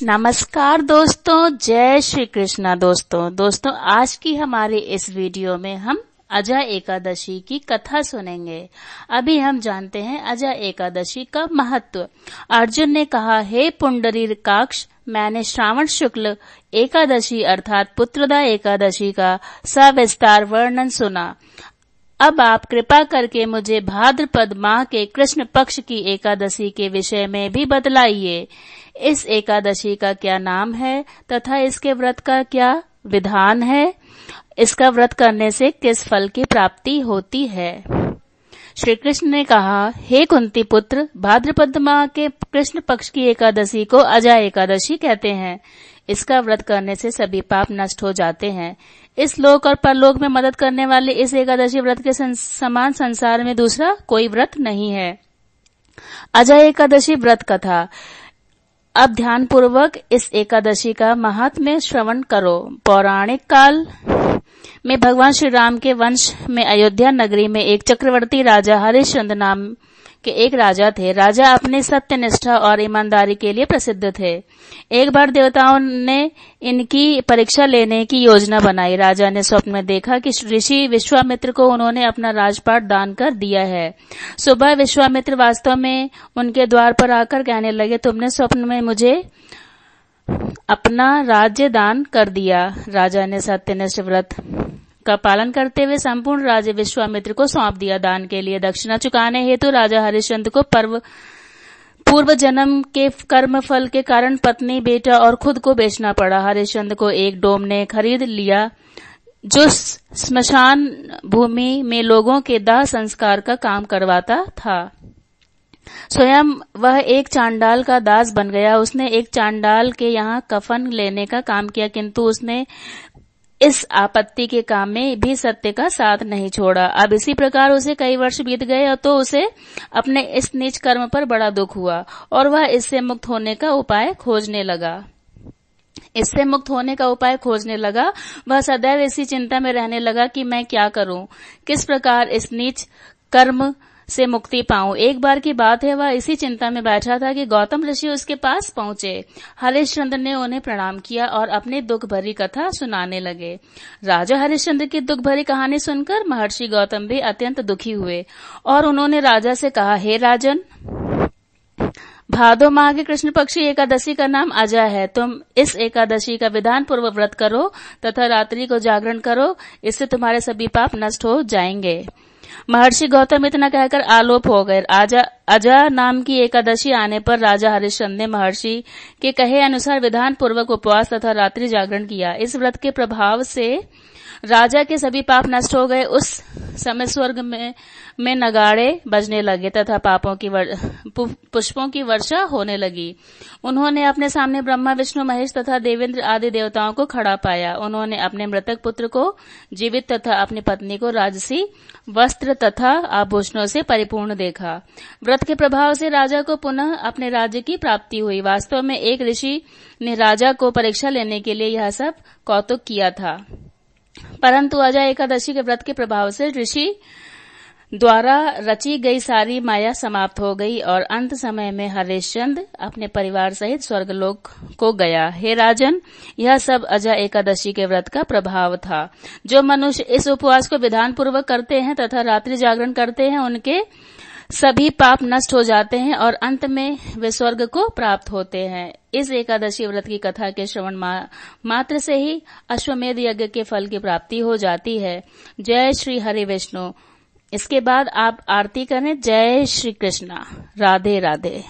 नमस्कार दोस्तों, जय श्री कृष्णा। दोस्तों आज की हमारे इस वीडियो में हम अजा एकादशी की कथा सुनेंगे। अभी हम जानते हैं अजा एकादशी का महत्व। अर्जुन ने कहा, हे पुंडरीकाक्ष, मैंने श्रावण शुक्ल एकादशी अर्थात पुत्रदा एकादशी का सविस्तार वर्णन सुना। अब आप कृपा करके मुझे भाद्रपद माह के कृष्ण पक्ष की एकादशी के विषय में भी बतलाइए। इस एकादशी का क्या नाम है तथा इसके व्रत का क्या विधान है? इसका व्रत करने से किस फल की प्राप्ति होती है? श्री कृष्ण ने कहा, हे कुंती पुत्र, भाद्रपद माह के कृष्ण पक्ष की एकादशी को अजा एकादशी कहते हैं। इसका व्रत करने से सभी पाप नष्ट हो जाते हैं। इस लोक और परलोक में मदद करने वाले इस एकादशी व्रत के समान संसार में दूसरा कोई व्रत नहीं है। अजा एकादशी व्रत कथा। अब ध्यान पूर्वक इस एकादशी का महात्म्य श्रवण करो। पौराणिक काल में भगवान श्री राम के वंश में अयोध्या नगरी में एक चक्रवर्ती राजा हरिश्चंद्र नाम के एक राजा थे। राजा अपने सत्यनिष्ठा और ईमानदारी के लिए प्रसिद्ध थे। एक बार देवताओं ने इनकी परीक्षा लेने की योजना बनाई। राजा ने स्वप्न में देखा कि ऋषि विश्वामित्र को उन्होंने अपना राजपाट दान कर दिया है। सुबह विश्वामित्र वास्तव में उनके द्वार पर आकर कहने लगे, तुमने स्वप्न में मुझे अपना राज्य दान कर दिया। राजा ने सत्यनिष्ठ व्रत का पालन करते हुए संपूर्ण राज्य विश्वामित्र को सौंप दिया। दान के लिए दक्षिणा चुकाने हेतु राजा हरिश्चंद्र को पूर्व जन्म के कर्म फल के कारण पत्नी, बेटा और खुद को बेचना पड़ा। हरिश्चंद्र को एक डोम ने खरीद लिया जो स्मशान भूमि में लोगों के दाह संस्कार का काम करवाता था। स्वयं वह एक चांडाल का दास बन गया। उसने एक चांडाल के यहाँ कफन लेने का काम किया, किंतु उसने इस आपत्ति के काम में भी सत्य का साथ नहीं छोड़ा। अब इसी प्रकार उसे कई वर्ष बीत गए तो उसे अपने इस नीच कर्म पर बड़ा दुख हुआ और वह इससे मुक्त होने का उपाय खोजने लगा। वह सदैव इसी चिंता में रहने लगा कि मैं क्या करूं, किस प्रकार इस नीच कर्म से मुक्ति पाऊं। एक बार की बात है, वह इसी चिंता में बैठा था कि गौतम ऋषि उसके पास पहुंचे। हरिश्चंद्र ने उन्हें प्रणाम किया और अपनी दुख भरी कथा सुनाने लगे। राजा हरिश्चंद्र की दुख भरी कहानी सुनकर महर्षि गौतम भी अत्यंत दुखी हुए और उन्होंने राजा से कहा, हे राजन, भादो माह की कृष्ण पक्षी एकादशी का नाम अजा है। तुम इस एकादशी का विधान पूर्वक व्रत करो तथा रात्रि को जागरण करो, इससे तुम्हारे सभी पाप नष्ट हो जाएंगे। महर्षि गौतम इतना कहकर आलोप हो गए। अजा नाम की एकादशी आने पर राजा हरिश्चंद्र ने महर्षि के कहे अनुसार विधान पूर्वक उपवास तथा रात्रि जागरण किया। इस व्रत के प्रभाव से राजा के सभी पाप नष्ट हो गए। उस समय स्वर्ग में नगाड़े बजने लगे तथा पुष्पों की वर्षा होने लगी। उन्होंने अपने सामने ब्रह्मा, विष्णु, महेश तथा देवेंद्र आदि देवताओं को खड़ा पाया। उन्होंने अपने मृतक पुत्र को जीवित तथा अपनी पत्नी को राजसी वस्त्र तथा आभूषणों से परिपूर्ण देखा। व्रत के प्रभाव से राजा को पुनः अपने राज्य की प्राप्ति हुई। वास्तव में एक ऋषि ने राजा को परीक्षा लेने के लिए यह सब कौतुक किया था, परंतु अजा एकादशी के व्रत के प्रभाव से ऋषि द्वारा रची गई सारी माया समाप्त हो गई और अंत समय में हरिश्चंद्र अपने परिवार सहित स्वर्गलोक को गया। हे राजन, यह सब अजा एकादशी के व्रत का प्रभाव था। जो मनुष्य इस उपवास को विधान पूर्वक करते हैं तथा रात्रि जागरण करते हैं, उनके सभी पाप नष्ट हो जाते हैं और अंत में वे स्वर्ग को प्राप्त होते हैं। इस एकादशी व्रत की कथा के श्रवण मात्र से ही अश्वमेध यज्ञ के फल की प्राप्ति हो जाती है। जय श्री हरि विष्णु। इसके बाद आप आरती करें। जय श्री कृष्णा। राधे राधे।